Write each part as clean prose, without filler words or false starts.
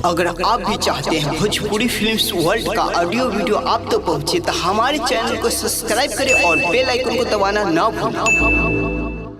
अगर आप भी चाहते हैं भोजपुरी फिल्म्स वर्ल्ड का ऑडियो वीडियो आप तो पहुंचे तो हमारे चैनल को सब्सक्राइब करें और बेल आइकन को दबाना ना भूलें।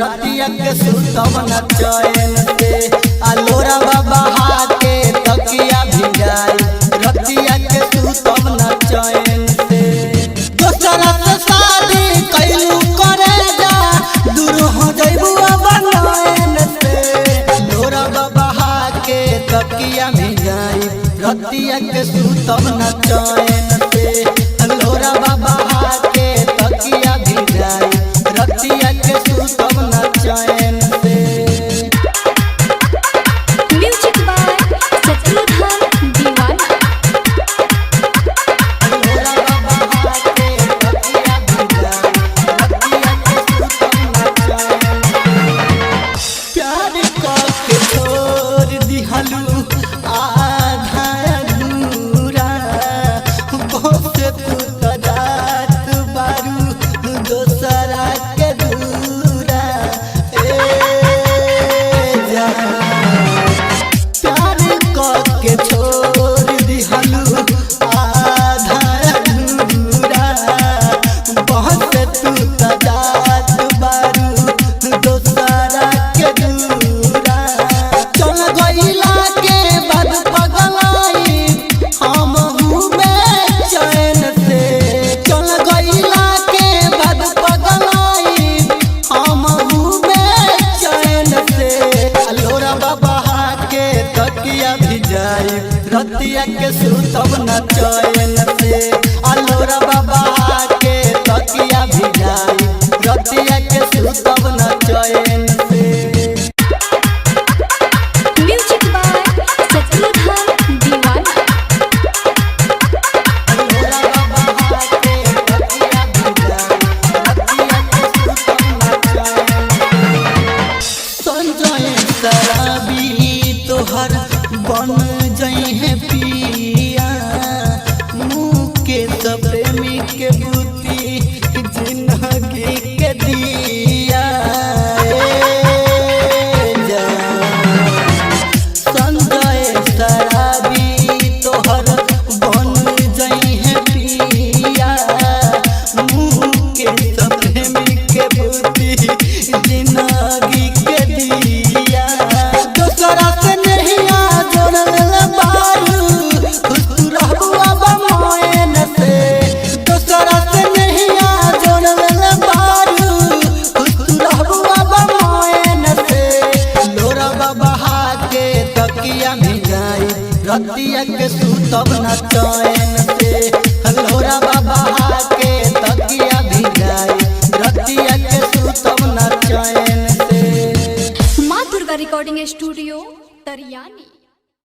रतिया के सुतम न चैन से अलोरा बाबा हाके तकिया भिजाई रतिया के सुतम न चैन से दोसरा से शादी कैलू करे जा दूर हो जइबू बनैन से अलोरा बाबा हाके तकिया भिजाई रतिया के सुतम न चैन से अलोरा बाबा हाके तकिया भिजाई रतिया के सुतम न चैन से। म्यूजिक बाय शत्रुघ्न दीवाना। अलोरा बाबा हाके तकिया भिजाई रतिया के सुतम न चैन से। प्यार के छोड़ दिहलू आधा अधूरा बहुत तू तजात बारू दोसरा के दूरा प्यार के छोड़ दिहलू आधा अधूरा बहुत तू तजात बारू दोसरा के दूरा चल गइला के बाद पगलाई हम चैन से चल गइला के बाद पगलाई हम चैन से अलोरा बाबा हाके तकिया भिजाई रतिया के सुतम न चैन से अलोरा बाबा हाके तकिया भिजाई रतिया के सुतम न चैन से। म्यूजिक बाय शत्रुघ्न दीवाना। अलोरा बाबा हाके तकिया भिजाई रतिया के सुतम न चैन से। संजय शराबी तोहर बन जई है पिया मुकेश प्रेमी के बुद्धि जिंदगी के दिया संजय शराबी तोहर बन जई है पिया मुकेश प्रेमी के बुद्धि जिंदगी के दिया दोसरा से नहीं जोड़ल बारू खुश रहबू अब मोयन से दोसरा से नहीं जोड़ल बारू खुश रहबू अब मोयन से लोरा बाबा हाके तकिया भिजाई रतिया के सुतम न चैन से लोरा बाबा हाके तकिया भिजाई रतिया के सुतम न चैन से। माँ दुर्गा रिकॉर्डिंग स्टूडियो तरियानी।